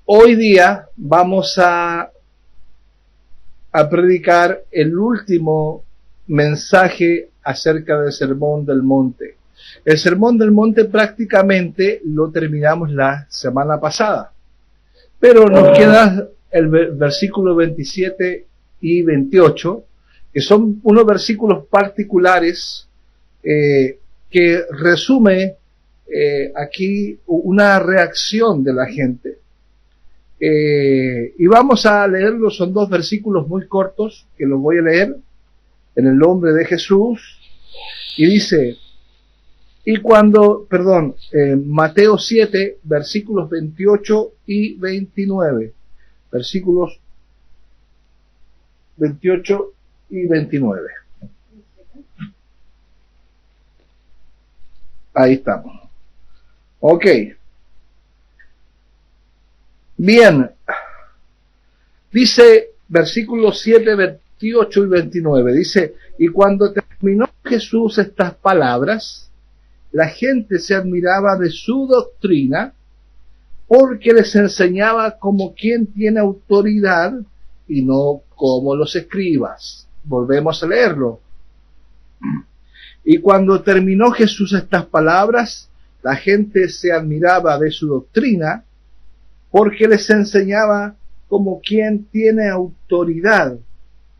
Hoy día vamos a predicar el último mensaje acerca del Sermón del Monte. El Sermón del Monte prácticamente lo terminamos la semana pasada, pero nos queda el versículo 27 y 28, que son unos versículos particulares que resume aquí una reacción de la gente. Y vamos a leerlos, son dos versículos muy cortos que los voy a leer en el nombre de Jesús. Y dice, Mateo 7, versículos 28 y 29. Versículos 28 y 29. Ahí estamos. Ok. Bien. Dice versículos 7, 28 y 29. Dice, y cuando terminó Jesús estas palabras, la gente se admiraba de su doctrina, porque les enseñaba como quien tiene autoridad y no como los escribas. Volvemos a leerlo. Y cuando terminó Jesús estas palabras, la gente se admiraba de su doctrina, porque les enseñaba como quien tiene autoridad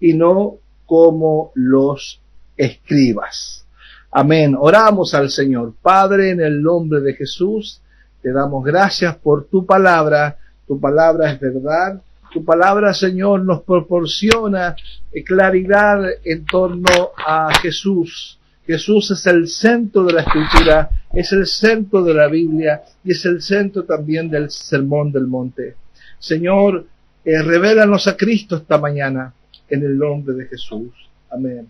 y no como los escribas. Amén. Oramos al Señor. Padre, en el nombre de Jesús, te damos gracias por tu palabra. Tu palabra es verdad. Tu palabra, Señor, nos proporciona claridad en torno a Jesús. Jesús es el centro de la Escritura, es el centro de la Biblia y es el centro también del Sermón del Monte. Señor, revélanos a Cristo esta mañana en el nombre de Jesús. Amén.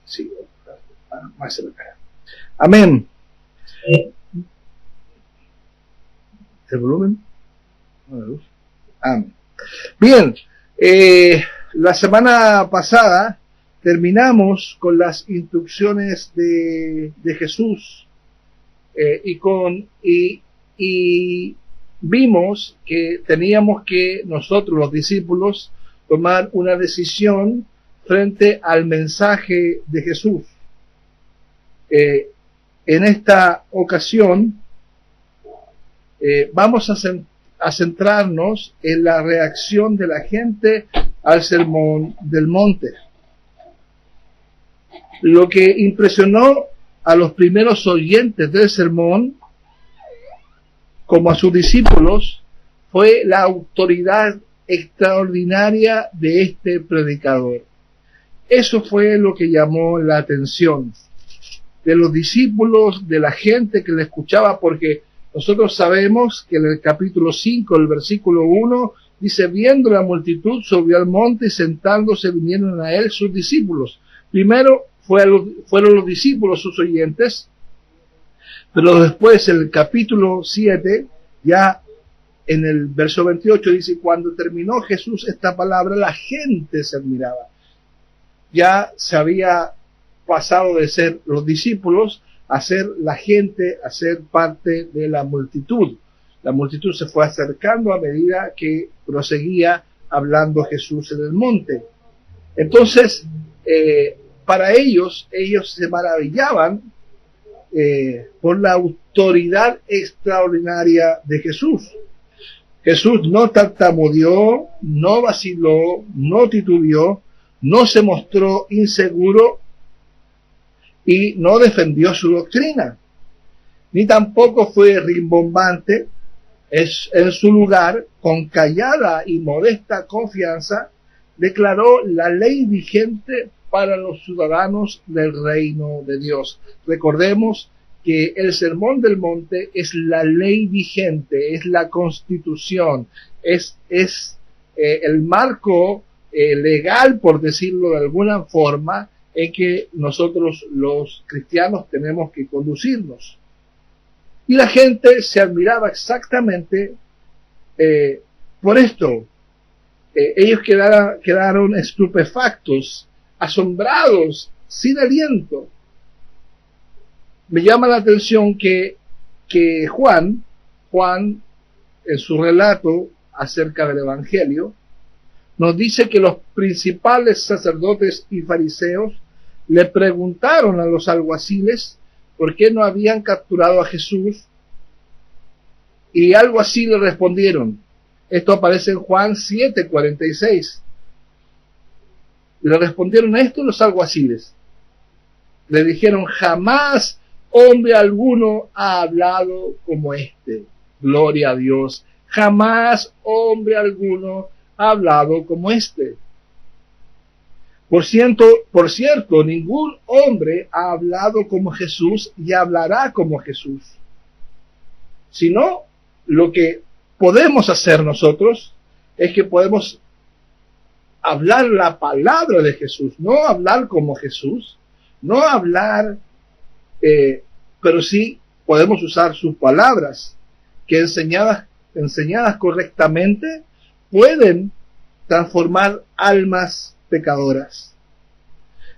Sí, más cerca. Amén. ¿El volumen? Amén. Bien, la semana pasada terminamos con las instrucciones de Jesús y vimos que teníamos que nosotros los discípulos tomar una decisión frente al mensaje de Jesús. En esta ocasión vamos a centrarnos en la reacción de la gente al Sermón del Monte. Lo que impresionó a los primeros oyentes del sermón, como a sus discípulos, fue la autoridad extraordinaria de este predicador. Eso fue lo que llamó la atención de los discípulos, de la gente que le escuchaba, porque nosotros sabemos que en el capítulo 5, el versículo 1, dice, viendo la multitud, subió al monte y sentándose vinieron a él sus discípulos. Primero fueron los discípulos sus oyentes, pero después en el capítulo 7, ya en el verso 28, dice, cuando terminó Jesús esta palabra, la gente se admiraba. Ya se había pasado de ser los discípulos a ser la gente, a ser parte de la multitud. La multitud se fue acercando a medida que proseguía hablando Jesús en el monte. Entonces, para ellos se maravillaban por la autoridad extraordinaria de Jesús. Jesús no tartamudeó, no vaciló, no titubeó, no se mostró inseguro y no defendió su doctrina, ni tampoco fue rimbombante. En su lugar, con callada y modesta confianza, declaró la ley vigente para los ciudadanos del reino de Dios. Recordemos que el Sermón del Monte es la ley vigente, es la Constitución, es el marco legal, por decirlo de alguna forma, en que nosotros los cristianos tenemos que conducirnos. Y la gente se admiraba exactamente por esto. Ellos quedaron estupefactos, asombrados, sin aliento. Me llama la atención que Juan, en su relato acerca del Evangelio, nos dice que los principales sacerdotes y fariseos le preguntaron a los alguaciles por qué no habían capturado a Jesús, y algo así le respondieron. Esto aparece en Juan 7:46. Le respondieron a esto los alguaciles. Le dijeron: jamás hombre alguno ha hablado como este. Gloria a Dios. Jamás hombre alguno ha hablado como este. Por cierto, ningún hombre ha hablado como Jesús y hablará como Jesús. Sino, lo que podemos hacer nosotros es que podemos hablar la palabra de Jesús, no hablar como Jesús, no hablar, pero sí podemos usar sus palabras, que enseñadas correctamente pueden transformar almas pecadoras.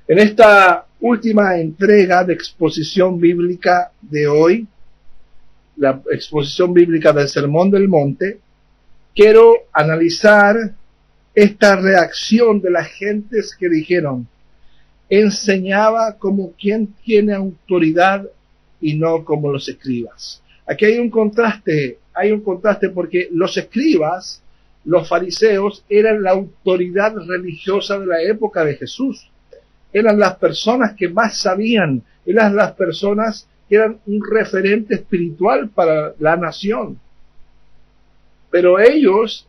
En esta última entrega de exposición bíblica de hoy, la exposición bíblica del Sermón del Monte, quiero analizar esta reacción de las gentes que dijeron: enseñaba como quien tiene autoridad y no como los escribas. Aquí hay un contraste porque los escribas, los fariseos, eran la autoridad religiosa de la época de Jesús. Eran las personas que más sabían, eran las personas que eran un referente espiritual para la nación. Pero ellos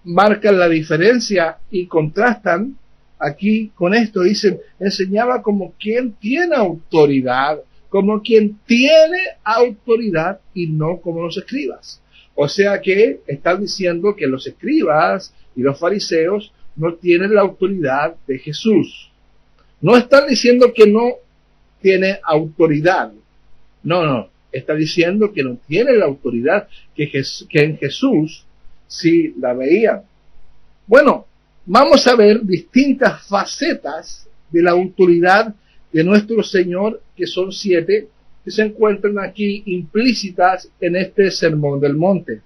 marcan la diferencia y contrastan aquí con esto. Dicen: enseñaba como quien tiene autoridad, y no como los escribas. O sea que están diciendo que los escribas y los fariseos no tienen la autoridad de Jesús. No están diciendo que no tiene autoridad. No. Está diciendo que no tiene la autoridad que en Jesús sí la veían. Bueno, vamos a ver distintas facetas de la autoridad de nuestro Señor, que son 7, que se encuentran aquí implícitas en este Sermón del Monte.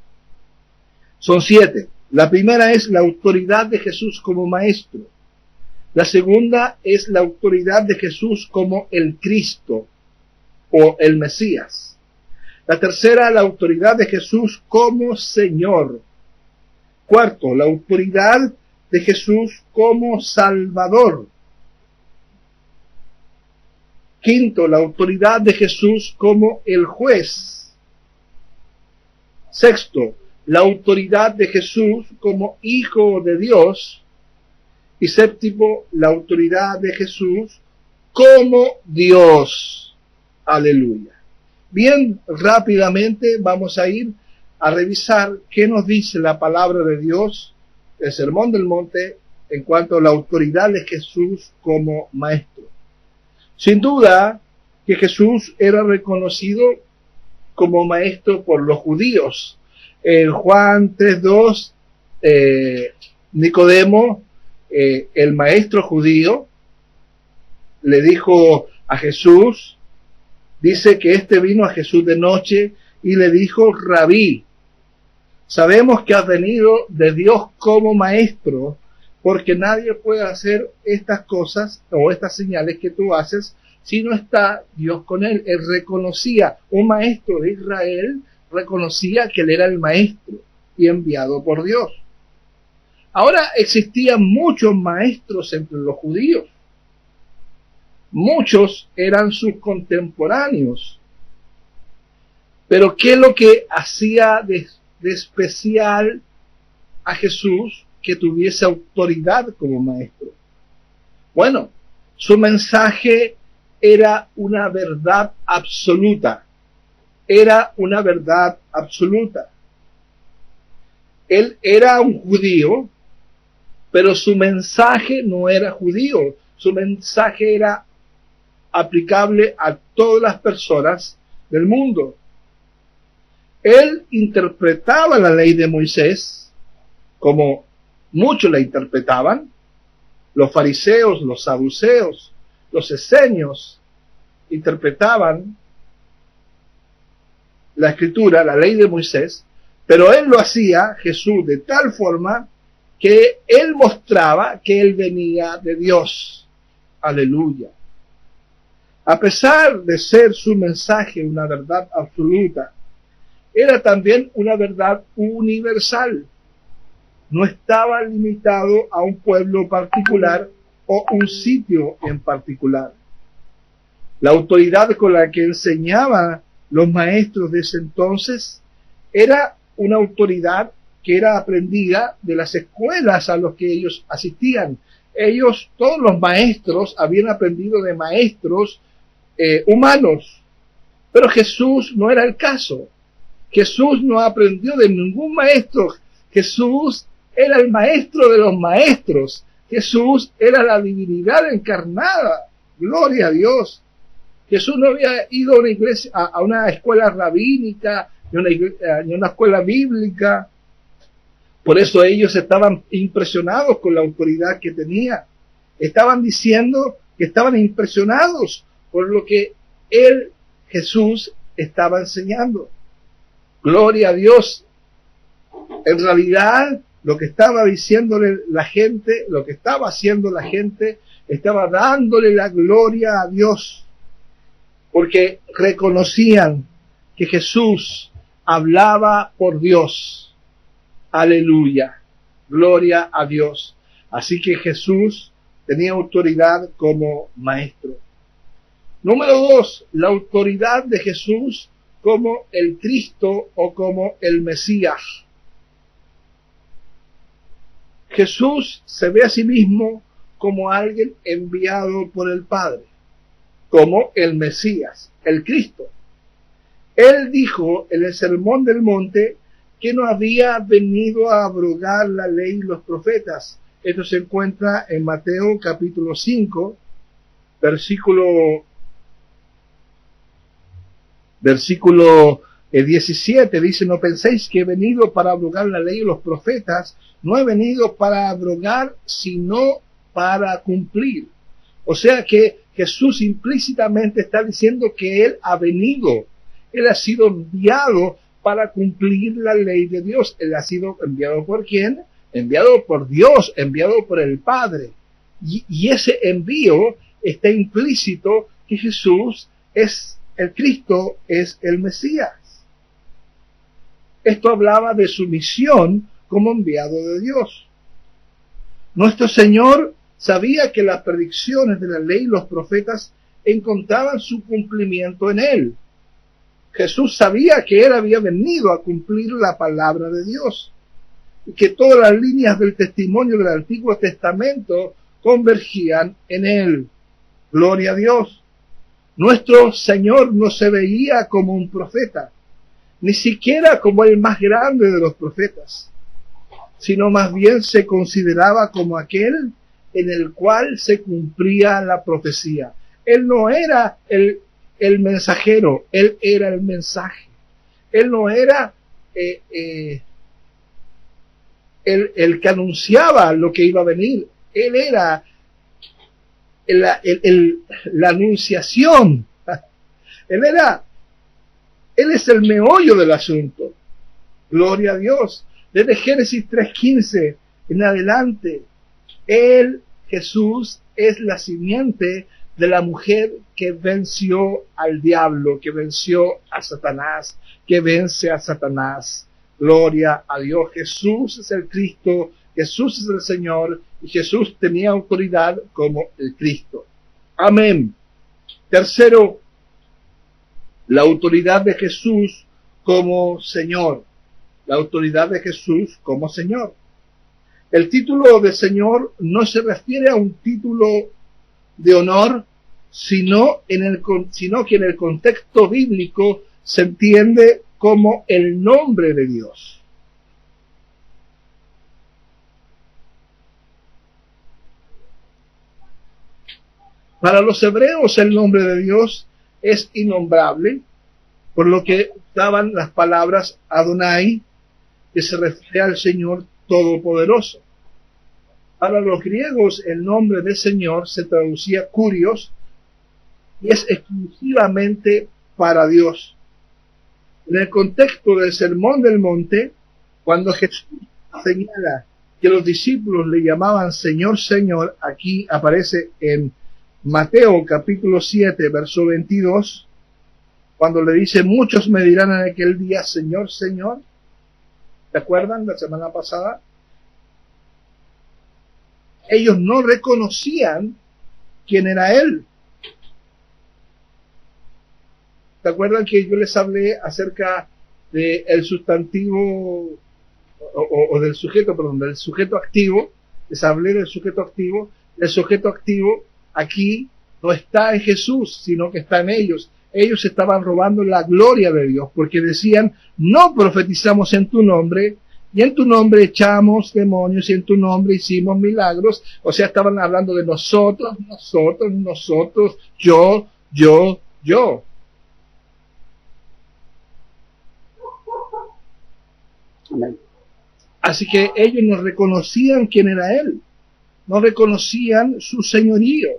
Son 7. La primera es la autoridad de Jesús como maestro. La segunda es la autoridad de Jesús como el Cristo o el Mesías. La tercera, la autoridad de Jesús como Señor. Cuarto, la autoridad de Jesús como Salvador. Quinto, la autoridad de Jesús como el juez. Sexto, la autoridad de Jesús como Hijo de Dios. Y séptimo, la autoridad de Jesús como Dios. Aleluya. Bien, rápidamente vamos a ir a revisar qué nos dice la palabra de Dios, el Sermón del Monte, en cuanto a la autoridad de Jesús como maestro. Sin duda que Jesús era reconocido como maestro por los judíos. En Juan 3:2, Nicodemo, el maestro judío, le dijo a Jesús, dice que vino a Jesús de noche y le dijo: Rabí, sabemos que has venido de Dios como maestro, porque nadie puede hacer estas cosas o estas señales que tú haces si no está Dios con él. Él reconocía, un maestro de Israel reconocía que él era el maestro y enviado por Dios. Ahora existían muchos maestros entre los judíos. Muchos eran sus contemporáneos. Pero ¿qué es lo que hacía de especial a Jesús que tuviese autoridad como maestro? Bueno, su mensaje era una verdad absoluta. Era una verdad absoluta. Él era un judío, pero su mensaje no era judío. Su mensaje era aplicable a todas las personas del mundo. Él interpretaba la ley de Moisés como muchos la interpretaban. Los fariseos, los saduceos, los esenios interpretaban la escritura, la ley de Moisés, pero él lo hacía, Jesús, de tal forma que él mostraba que él venía de Dios. Aleluya. A pesar de ser su mensaje una verdad absoluta, era también una verdad universal. No estaba limitado a un pueblo particular o un sitio en particular. La autoridad con la que enseñaban los maestros de ese entonces era una autoridad que era aprendida de las escuelas a las que ellos asistían. Ellos, todos los maestros, habían aprendido de maestros humanos, pero Jesús no era el caso. Jesús no aprendió de ningún maestro. Jesús era el maestro de los maestros. Jesús era la divinidad encarnada. Gloria a Dios. Jesús no había ido a una iglesia, a una escuela rabínica, ni una escuela bíblica. Por eso ellos estaban impresionados con la autoridad que tenía. Estaban diciendo que estaban impresionados por lo que él, Jesús, estaba enseñando. Gloria a Dios. En realidad, lo que estaba diciéndole la gente, lo que estaba haciendo la gente, estaba dándole la gloria a Dios. Porque reconocían que Jesús hablaba por Dios. Aleluya. Gloria a Dios. Así que Jesús tenía autoridad como maestro. Número 2, la autoridad de Jesús como el Cristo o como el Mesías. Jesús se ve a sí mismo como alguien enviado por el Padre, como el Mesías, el Cristo. Él dijo en el Sermón del Monte que no había venido a abrogar la ley y los profetas. Esto se encuentra en Mateo capítulo 5, versículo 17, dice: no penséis que he venido para abrogar la ley y los profetas, no he venido para abrogar, sino para cumplir. O sea que Jesús implícitamente está diciendo que Él ha venido, Él ha sido enviado para cumplir la ley de Dios. Él ha sido enviado ¿por quién? Enviado por Dios, enviado por el Padre. Y ese envío está implícito que Jesús es el Cristo, es el Mesías. Esto hablaba de su misión como enviado de Dios. Nuestro Señor sabía que las predicciones de la ley y los profetas encontraban su cumplimiento en Él. Jesús sabía que Él había venido a cumplir la palabra de Dios y que todas las líneas del testimonio del Antiguo Testamento convergían en Él. Gloria a Dios. Nuestro Señor no se veía como un profeta, ni siquiera como el más grande de los profetas, sino más bien se consideraba como aquel en el cual se cumplía la profecía. Él no era el mensajero, Él era el mensaje. Él no era el que anunciaba lo que iba a venir. Él era la anunciación. Él es el meollo del asunto. Gloria a Dios. Desde Génesis 3:15 en adelante, Él, Jesús, es la simiente de la mujer que venció al diablo, que venció a Satanás, que vence a Satanás. Gloria a Dios. Jesús es el Cristo, Jesús es el Señor, y Jesús tenía autoridad como el Cristo. Amén. Tercero, la autoridad de Jesús como Señor. La autoridad de Jesús como Señor. El título de Señor no se refiere a un título de honor, sino que en el contexto bíblico se entiende como el nombre de Dios. Para los hebreos el nombre de Dios es innombrable, por lo que daban las palabras Adonai, que se refiere al Señor Todopoderoso. Para los griegos el nombre de Señor se traducía Kurios y es exclusivamente para Dios. En el contexto del Sermón del Monte, cuando Jesús señala que los discípulos le llamaban Señor, Señor, aquí aparece en Mateo capítulo 7, verso 22, cuando le dice, muchos me dirán en aquel día, Señor, Señor. ¿Te acuerdan la semana pasada? Ellos no reconocían quién era Él. ¿Te acuerdan que yo les hablé acerca del sustantivo o del sujeto, perdón, del sujeto activo? Les hablé del sujeto activo. El sujeto activo aquí no está en Jesús, sino que está en ellos. Ellos estaban robando la gloria de Dios, porque decían, no profetizamos en tu nombre, y en tu nombre echamos demonios, y en tu nombre hicimos milagros. O sea, estaban hablando de nosotros, yo. Amén. Así que ellos no reconocían quién era Él, no reconocían su señorío.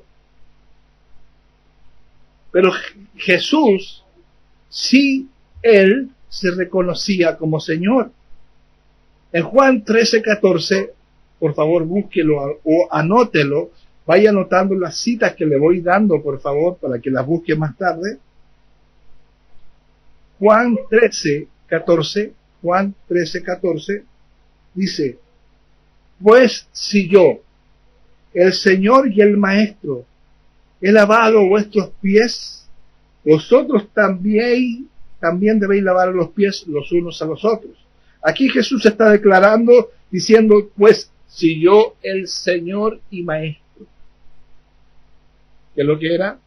Pero Jesús, sí, Él se reconocía como Señor. En Juan 13:14, por favor búsquelo o anótelo, vaya anotando las citas que le voy dando, por favor, para que las busque más tarde. Juan 13:14 dice, pues si yo, el Señor y el Maestro, he lavado vuestros pies, vosotros también debéis lavar los pies los unos a los otros. Aquí Jesús está declarando, diciendo, pues si yo, el Señor y Maestro, ¿qué es lo que era?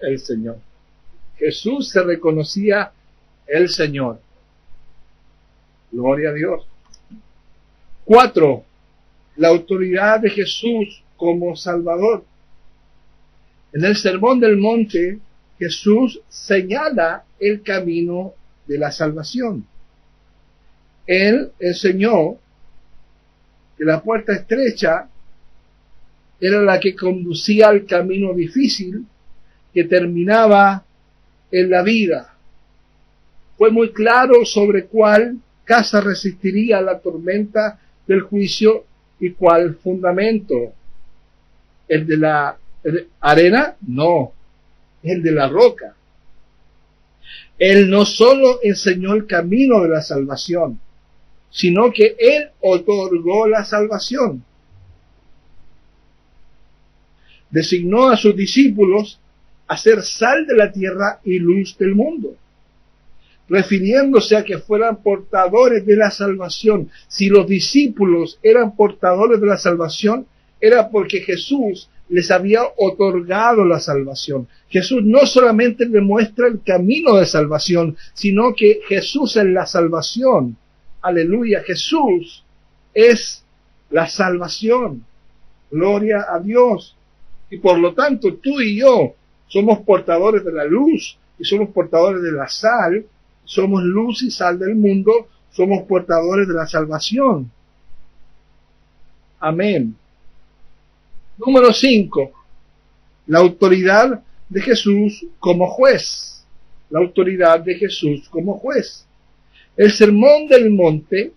El Señor. Jesús se reconocía el Señor. Gloria a Dios. 4. La autoridad de Jesús como Salvador. En el Sermón del Monte, Jesús señala el camino de la salvación. Él enseñó que la puerta estrecha era la que conducía al camino difícil que terminaba en la vida. Fue muy claro sobre cuál casa resistiría la tormenta del juicio y cuál fundamento. ¿El de la arena? No, el de la roca. Él no solo enseñó el camino de la salvación, sino que Él otorgó la salvación. Designó a sus discípulos a ser sal de la tierra y luz del mundo, refiriéndose a que fueran portadores de la salvación. Si los discípulos eran portadores de la salvación, era porque Jesús les había otorgado la salvación. Jesús no solamente le muestra el camino de salvación, sino que Jesús es la salvación. Aleluya, Jesús es la salvación. Gloria a Dios. Y por lo tanto, tú y yo somos portadores de la luz y somos portadores de la sal. Somos luz y sal del mundo, somos portadores de la salvación. Amén. Número 5. La autoridad de Jesús como juez. La autoridad de Jesús como juez. El Sermón del Monte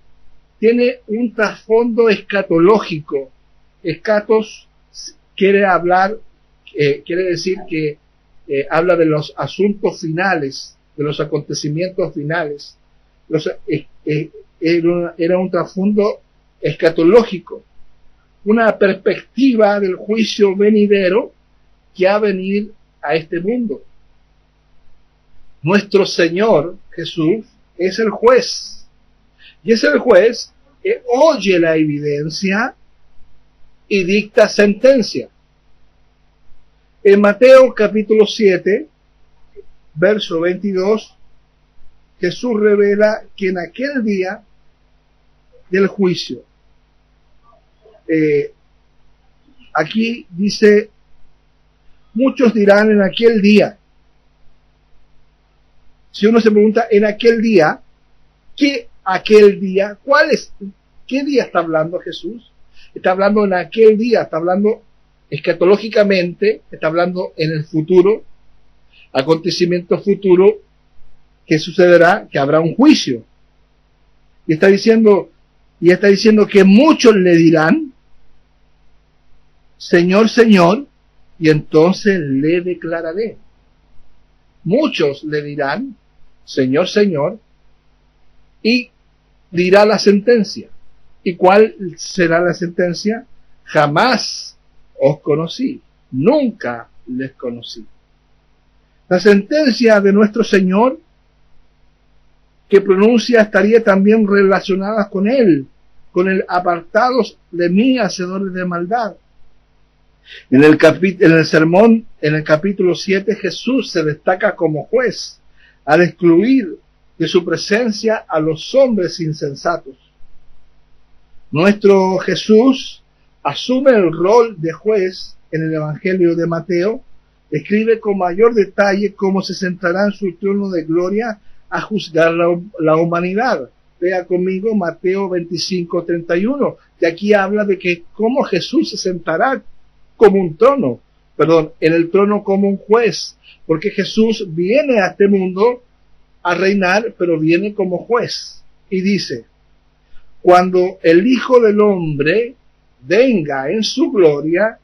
tiene un trasfondo escatológico. Escatos quiere decir que habla de los asuntos finales, de los acontecimientos finales. Era un trasfondo escatológico, una perspectiva del juicio venidero que ha venido a este mundo. Nuestro Señor Jesús es el juez, y es el juez que oye la evidencia y dicta sentencia. En Mateo capítulo 7, verso 22, Jesús revela que en aquel día del juicio, aquí dice, muchos dirán en aquel día. Si uno se pregunta en aquel día, ¿qué aquel día? ¿Cuál es? ¿Qué día está hablando Jesús? Está hablando en aquel día, está hablando escatológicamente, está hablando en el futuro, acontecimiento futuro, ¿qué sucederá? Que habrá un juicio. Y está diciendo que muchos le dirán, Señor, Señor, y entonces le declararé. Muchos le dirán, Señor, Señor, y dirá la sentencia. ¿Y cuál será la sentencia? Jamás os conocí, nunca les conocí. La sentencia de nuestro Señor que pronuncia estaría también relacionada con él, con el apartados de mí, hacedores de maldad. En el sermón, en el capítulo 7, Jesús se destaca como juez al excluir de su presencia a los hombres insensatos. Nuestro Jesús asume el rol de juez en el Evangelio de Mateo, describe con mayor detalle cómo se sentará en su trono de gloria a juzgar la humanidad. Vea conmigo Mateo 25:31, y aquí habla de que cómo Jesús se sentará como un trono, en el trono como un juez, porque Jesús viene a este mundo a reinar, pero viene como juez. Y dice, cuando el Hijo del Hombre venga en su gloria,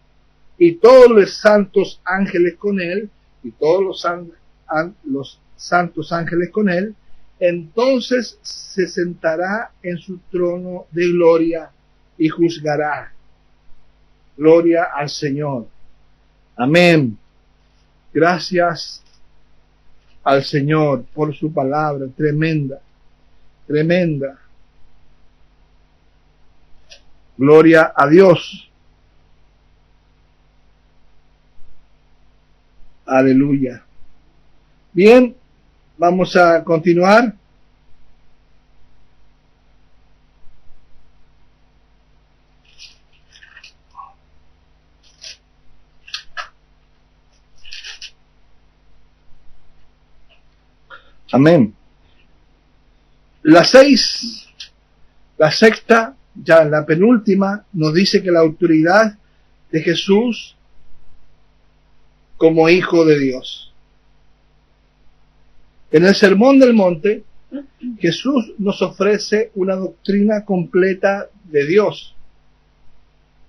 y todos los santos ángeles con él, y todos los santos ángeles con él, entonces se sentará en su trono de gloria y juzgará. Gloria al Señor. Amén. Gracias al Señor por su palabra tremenda, tremenda. Gloria a Dios. Aleluya. Bien, vamos a continuar. Amén. La sexta, ya la penúltima, nos dice que la autoridad de Jesús como Hijo de Dios. En el Sermón del Monte, Jesús nos ofrece una doctrina completa de Dios.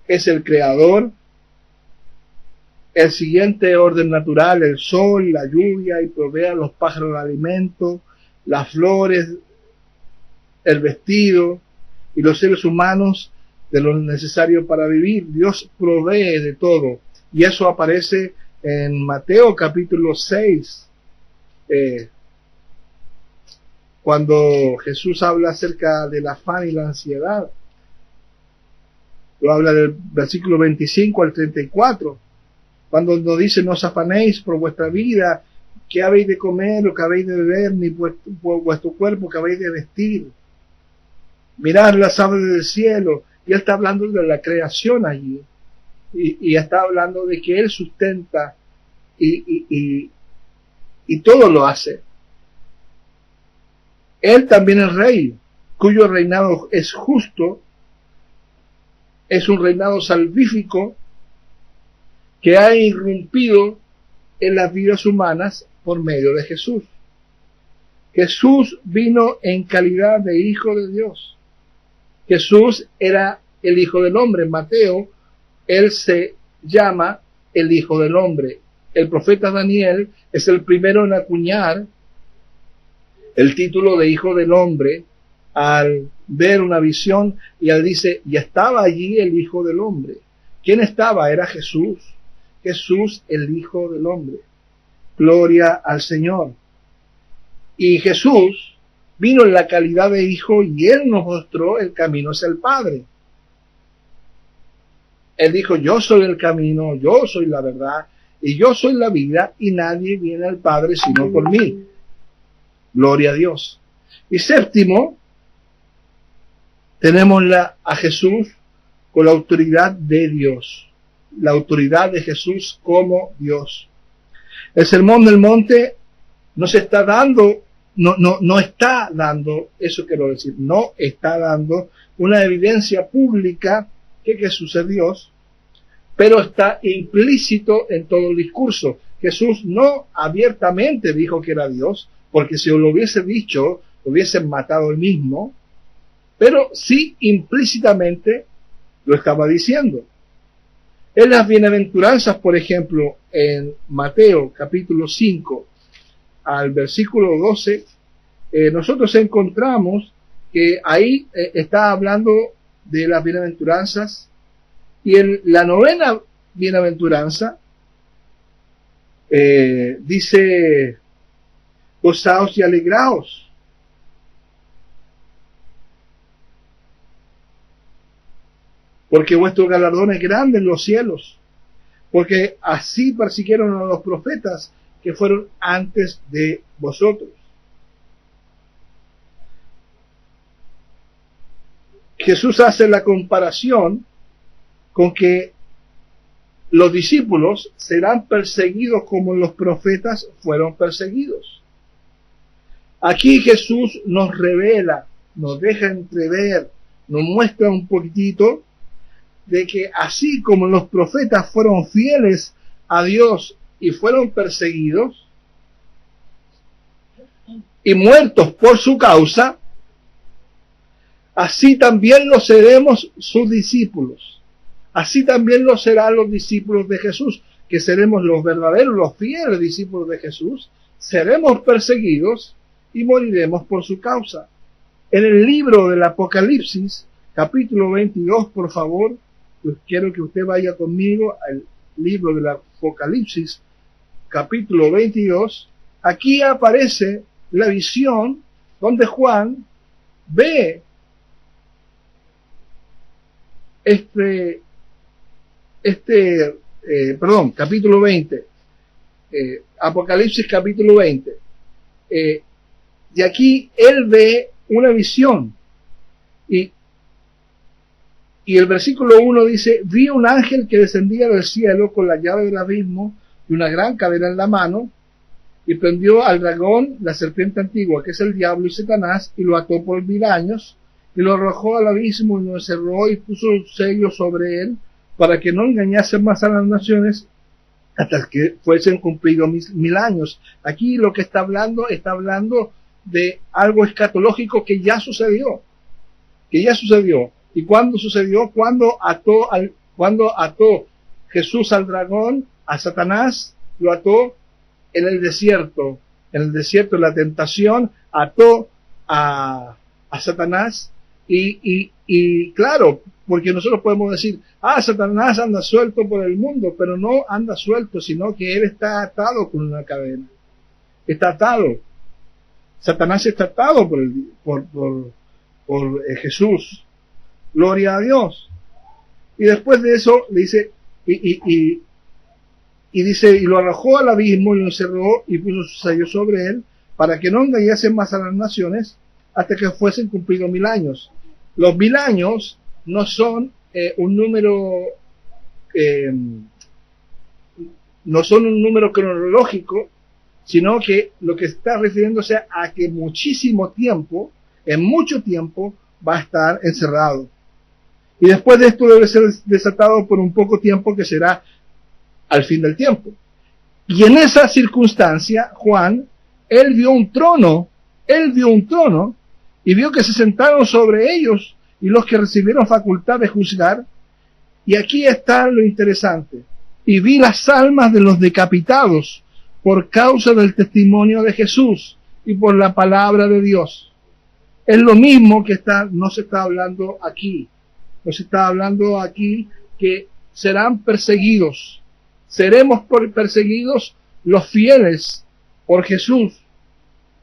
Es el Creador, el siguiente orden natural, el sol, la lluvia, y provee a los pájaros el alimento, las flores, el vestido, y los seres humanos de lo necesario para vivir. Dios provee de todo, y eso aparece en Mateo capítulo 6, cuando Jesús habla acerca del afán y la ansiedad. Lo habla del versículo 25 al 34, cuando nos dice, no os afanéis por vuestra vida, qué habéis de comer o qué habéis de beber, ni por vuestro cuerpo que habéis de vestir. Mirad las aves del cielo. Y él está hablando de la creación allí, y está hablando de que él sustenta y todo lo hace. Él también es rey, cuyo reinado es justo, es un reinado salvífico que ha irrumpido en las vidas humanas por medio de Jesús. Jesús vino en calidad de Hijo de Dios. Jesús era el Hijo del Hombre. En Mateo, él se llama el Hijo del Hombre. El profeta Daniel es el primero en acuñar el título de Hijo del Hombre al ver una visión, y él dice, y estaba allí el Hijo del Hombre. ¿Quién estaba? Era Jesús. Jesús, el Hijo del Hombre. Gloria al Señor. Y Jesús vino en la calidad de Hijo, y Él nos mostró el camino hacia el Padre. Él dijo, yo soy el camino, yo soy la verdad, y yo soy la vida, y nadie viene al Padre sino por mí. Gloria a Dios. Y séptimo, tenemos a Jesús con la autoridad de Dios. La autoridad de Jesús como Dios. El Sermón del Monte nos está dando, no está dando, eso quiero decir, no está dando una evidencia pública que Jesús es Dios, pero está implícito en todo el discurso. Jesús no abiertamente dijo que era Dios, porque si lo hubiese dicho, lo hubiesen matado él mismo, pero sí implícitamente lo estaba diciendo. En las bienaventuranzas, por ejemplo, en Mateo capítulo 5 al versículo 12, nosotros encontramos que ahí está hablando de las bienaventuranzas, y en la novena bienaventuranza dice: gozaos y alegraos, porque vuestro galardón es grande en los cielos, porque así persiguieron a los profetas que fueron antes de vosotros. Jesús hace la comparación con que los discípulos serán perseguidos como los profetas fueron perseguidos. Aquí Jesús nos revela, nos deja entrever, nos muestra un poquitito de que así como los profetas fueron fieles a Dios y fueron perseguidos y muertos por su causa, así también lo seremos sus discípulos. Así también lo serán los discípulos de Jesús, que seremos los verdaderos, los fieles discípulos de Jesús. Seremos perseguidos y moriremos por su causa. En el libro del Apocalipsis, capítulo 22, por favor, pues quiero que usted vaya conmigo al libro del Apocalipsis, capítulo 22. Aquí aparece la visión donde Juan ve capítulo 20, Apocalipsis capítulo 20, y aquí él ve una visión, y el versículo 1 dice: vi un ángel que descendía del cielo con la llave del abismo y una gran cadena en la mano, y prendió al dragón, la serpiente antigua, que es el diablo y Satanás, y lo ató por 1000 años, y lo arrojó al abismo y lo encerró y puso un sello sobre él, para que no engañase más a las naciones hasta que fuesen cumplidos 1000 años. Aquí lo que está hablando de algo escatológico que ya sucedió. ¿Y cuándo sucedió? Cuando ató Jesús al dragón, a Satanás, lo ató en el desierto. En el desierto de la tentación, ató a Satanás, y claro, porque nosotros podemos decir: Satanás anda suelto por el mundo, pero no anda suelto, sino que él está atado con una cadena. Está atado. Satanás está atado por Jesús. Gloria a Dios. Y después de eso le dice, y dice: y lo arrojó al abismo y lo encerró y puso su sello sobre él, para que no engañase más a las naciones hasta que fuesen cumplidos 1000 años. Los 1000 años no son un número cronológico, sino que lo que está refiriéndose a que muchísimo tiempo, en mucho tiempo, va a estar encerrado. Y después de esto debe ser desatado por un poco tiempo, que será al fin del tiempo. Y en esa circunstancia, Juan, él vio un trono, y vio que se sentaron sobre ellos y los que recibieron facultad de juzgar. Y aquí está lo interesante: y vi las almas de los decapitados por causa del testimonio de Jesús y por la palabra de Dios. Es lo mismo que no se está hablando aquí. No se está hablando aquí que serán perseguidos. Seremos perseguidos los fieles por Jesús.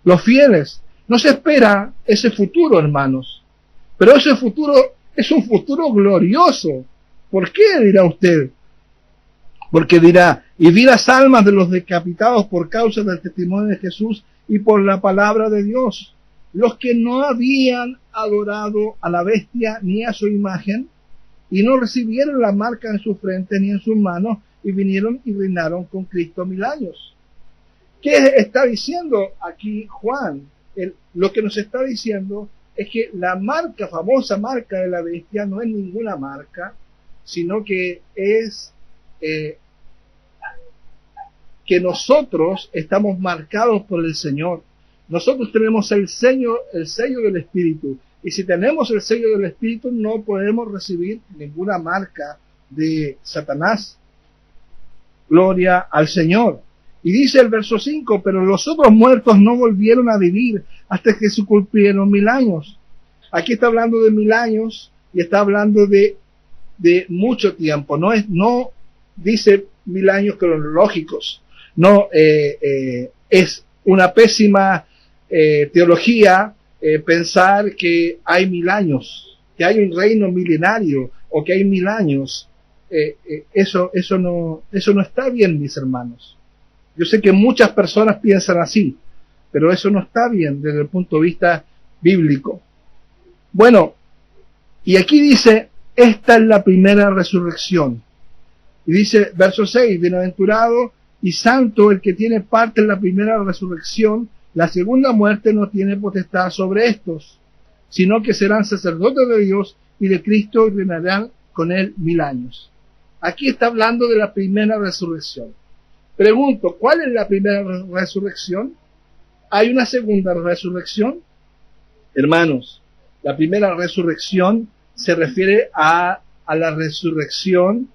Los fieles. No se espera ese futuro, hermanos. Pero ese futuro es un futuro glorioso. ¿Por qué, dirá usted? Porque dirá: y vi las almas de los decapitados por causa del testimonio de Jesús y por la palabra de Dios, los que no habían adorado a la bestia ni a su imagen, y no recibieron la marca en su frente ni en sus manos, y vinieron y reinaron con Cristo 1000 años. ¿Qué está diciendo aquí Juan? Lo que nos está diciendo es que la famosa marca de la bestia, no es ninguna marca, sino que es que nosotros estamos marcados por el Señor, nosotros tenemos el sello del Espíritu. Y si tenemos el sello del Espíritu, no podemos recibir ninguna marca de Satanás. Gloria al Señor. Y dice el verso 5, pero los otros muertos no volvieron a vivir hasta que se cumplieron 1000 años. Aquí está hablando de 1000 años y está hablando de mucho tiempo. No dice 1000 años cronológicos. No, es una pésima teología pensar que hay 1000 años, que hay un reino milenario o que hay 1000 años. Eso no está bien, mis hermanos. Yo sé que muchas personas piensan así, pero eso no está bien desde el punto de vista bíblico. Bueno, y aquí dice, esta es la primera resurrección. Y dice, verso 6, bienaventurado y santo el que tiene parte en la primera resurrección, la segunda muerte no tiene potestad sobre estos, sino que serán sacerdotes de Dios y de Cristo y reinarán con él 1000 años. Aquí está hablando de la primera resurrección. Pregunto, ¿cuál es la primera resurrección? ¿Hay una segunda resurrección? Hermanos, la primera resurrección se refiere a la resurrección,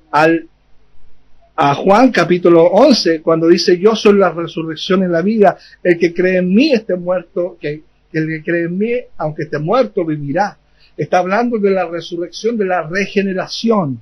a Juan capítulo 11, cuando dice, yo soy la resurrección en la vida, el que cree en mí esté muerto, que el que cree en mí, aunque esté muerto, vivirá. Está hablando de la resurrección, de la regeneración.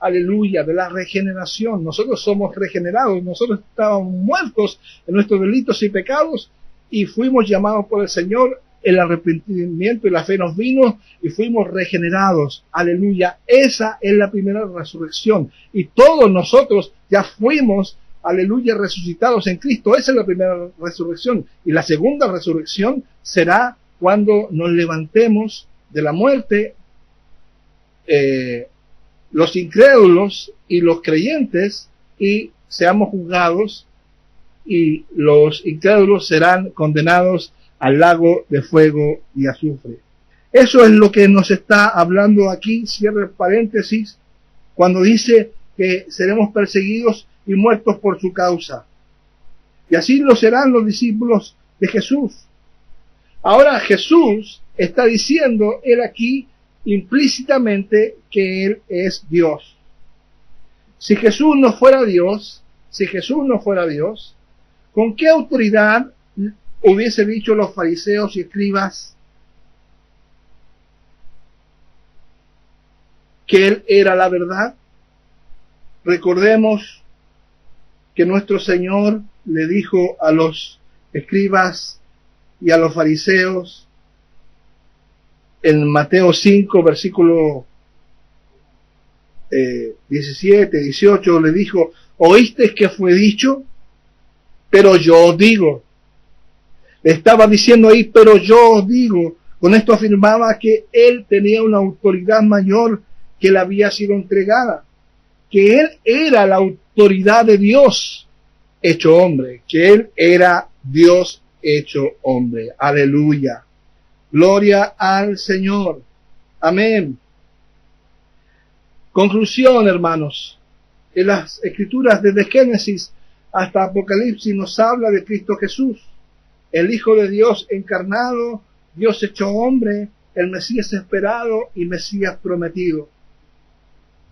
Aleluya, de la regeneración. Nosotros somos regenerados, nosotros estábamos muertos en nuestros delitos y pecados y fuimos llamados por el Señor, el arrepentimiento y la fe nos vino y fuimos regenerados. Aleluya, esa es la primera resurrección y todos nosotros ya fuimos, aleluya, resucitados en Cristo. Esa es la primera resurrección y la segunda resurrección será cuando nos levantemos de la muerte, los incrédulos y los creyentes, y seamos juzgados, y los incrédulos serán condenados al lago de fuego y azufre. Eso es lo que nos está hablando aquí, cierre paréntesis, cuando dice que seremos perseguidos y muertos por su causa. Y así lo serán los discípulos de Jesús. Ahora Jesús está diciendo, él aquí, implícitamente que Él es Dios. Si Jesús no fuera Dios, ¿con qué autoridad hubiese dicho los fariseos y escribas que Él era la verdad? Recordemos que nuestro Señor le dijo a los escribas y a los fariseos, en Mateo 5, versículo 17, 18, le dijo, ¿oísteis que fue dicho? Pero yo os digo. Le estaba diciendo ahí, pero yo os digo. Con esto afirmaba que él tenía una autoridad mayor que le había sido entregada. Que él era la autoridad de Dios hecho hombre. Que él era Dios hecho hombre. Aleluya. Gloria al Señor. Amén. Conclusión, hermanos. En las Escrituras, desde Génesis hasta Apocalipsis, nos habla de Cristo Jesús, el Hijo de Dios encarnado, Dios hecho hombre, el Mesías esperado y Mesías prometido.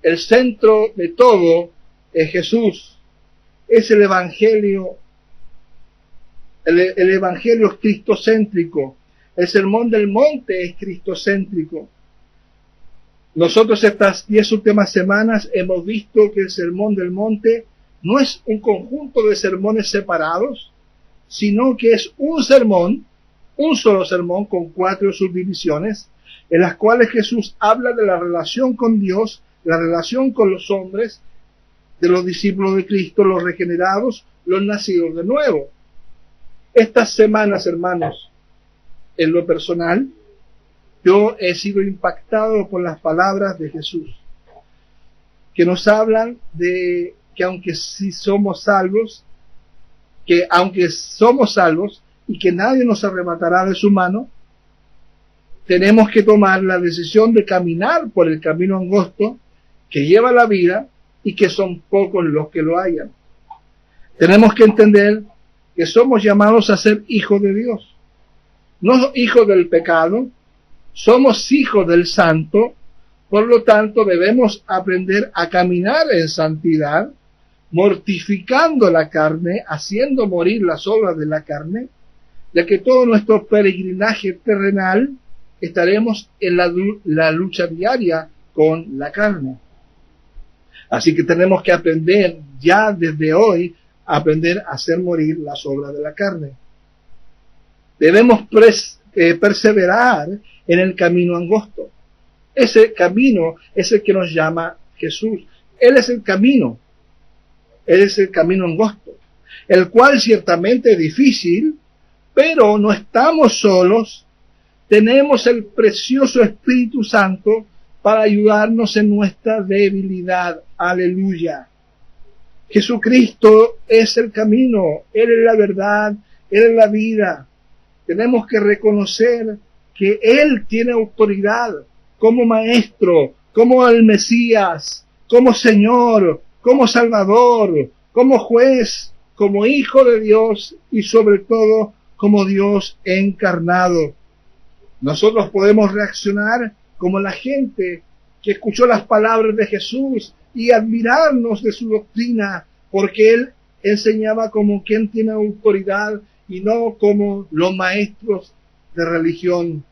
El centro de todo es Jesús. Es el Evangelio. El Evangelio es cristocéntrico. El sermón del monte es cristocéntrico. Nosotros estas 10 últimas semanas hemos visto que el sermón del monte no es un conjunto de sermones separados, sino que es un sermón, un solo sermón con 4 subdivisiones, en las cuales Jesús habla de la relación con Dios, la relación con los hombres, de los discípulos de Cristo, los regenerados, los nacidos de nuevo. Estas semanas, hermanos, en lo personal, yo he sido impactado por las palabras de Jesús, que nos hablan de que aunque somos salvos y que nadie nos arrebatará de su mano, tenemos que tomar la decisión de caminar por el camino angosto que lleva la vida y que son pocos los que lo hallan. Tenemos que entender que somos llamados a ser hijos de Dios. No hijos del pecado, somos hijos del Santo, por lo tanto debemos aprender a caminar en santidad, mortificando la carne, haciendo morir las obras de la carne, ya que todo nuestro peregrinaje terrenal estaremos en la lucha diaria con la carne. Así que tenemos que aprender ya desde hoy, aprender a hacer morir las obras de la carne. Debemos perseverar en el camino angosto. Ese camino es el que nos llama Jesús. Él es el camino. Él es el camino angosto, el cual ciertamente es difícil, pero no estamos solos. Tenemos el precioso Espíritu Santo para ayudarnos en nuestra debilidad. Aleluya. Jesucristo es el camino, Él es la verdad, Él es la vida. Tenemos que reconocer que Él tiene autoridad como Maestro, como el Mesías, como Señor, como Salvador, como Juez, como Hijo de Dios y sobre todo como Dios encarnado. Nosotros podemos reaccionar como la gente que escuchó las palabras de Jesús y admirarnos de su doctrina, porque Él enseñaba como quien tiene autoridad y no como los maestros de religión.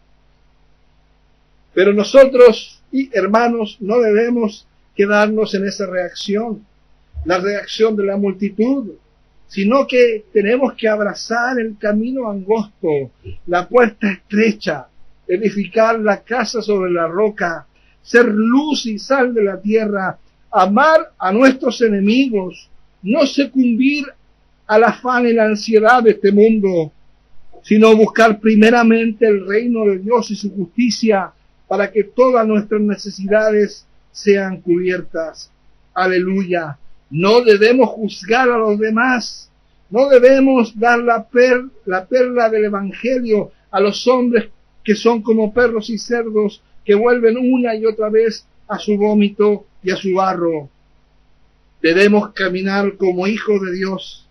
Pero nosotros, hermanos, no debemos quedarnos en esa reacción, la reacción de la multitud, sino que tenemos que abrazar el camino angosto, la puerta estrecha, edificar la casa sobre la roca, ser luz y sal de la tierra, amar a nuestros enemigos, no sucumbir al afán y la ansiedad de este mundo, sino buscar primeramente el reino de Dios y su justicia para que todas nuestras necesidades sean cubiertas. Aleluya. No debemos juzgar a los demás, no debemos dar la perla del Evangelio a los hombres que son como perros y cerdos que vuelven una y otra vez a su vómito y a su barro. Debemos caminar como hijos de Dios,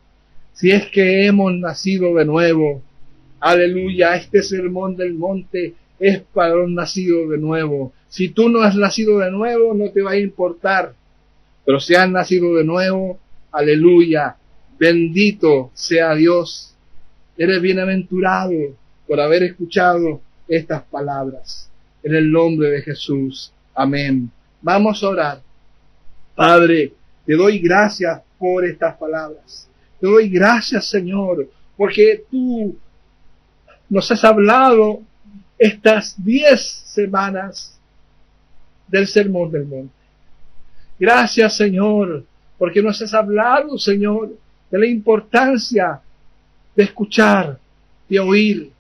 si es que hemos nacido de nuevo. Aleluya, este sermón del monte es para los nacidos de nuevo. Si tú no has nacido de nuevo, no te va a importar. Pero si has nacido de nuevo, aleluya, bendito sea Dios. Eres bienaventurado por haber escuchado estas palabras. En el nombre de Jesús. Amén. Vamos a orar. Padre, te doy gracias por estas palabras. Te doy gracias, Señor, porque tú nos has hablado estas 10 semanas del Sermón del Monte. Gracias, Señor, porque nos has hablado, Señor, de la importancia de escuchar, de oír,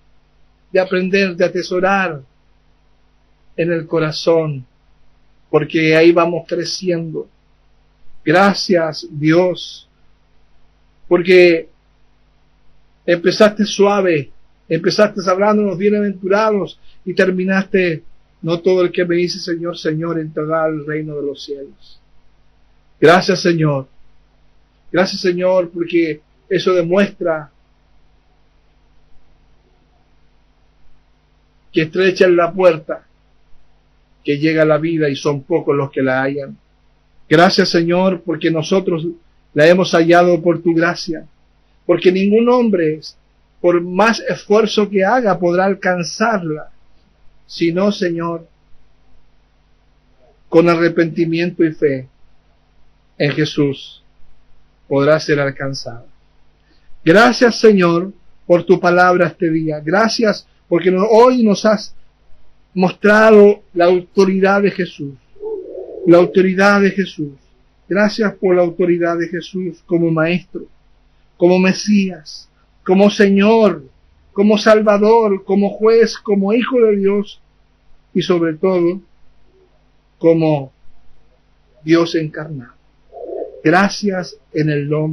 de aprender, de atesorar en el corazón, porque ahí vamos creciendo. Gracias, Dios, porque empezaste suave, empezaste hablándonos bienaventurados y terminaste, no todo el que me dice Señor, Señor, entrará al reino de los cielos. Gracias, Señor. Gracias, Señor, porque eso demuestra que estrecha es la puerta que llega a la vida y son pocos los que la hallan. Gracias, Señor, porque nosotros la hemos hallado por tu gracia, porque ningún hombre, por más esfuerzo que haga, podrá alcanzarla, sino, Señor, con arrepentimiento y fe en Jesús podrá ser alcanzada. Gracias, Señor, por tu palabra este día. Gracias porque hoy nos has mostrado la autoridad de Jesús. La autoridad de Jesús. Gracias por la autoridad de Jesús como Maestro, como Mesías, como Señor, como Salvador, como Juez, como Hijo de Dios y sobre todo como Dios encarnado. Gracias en el nombre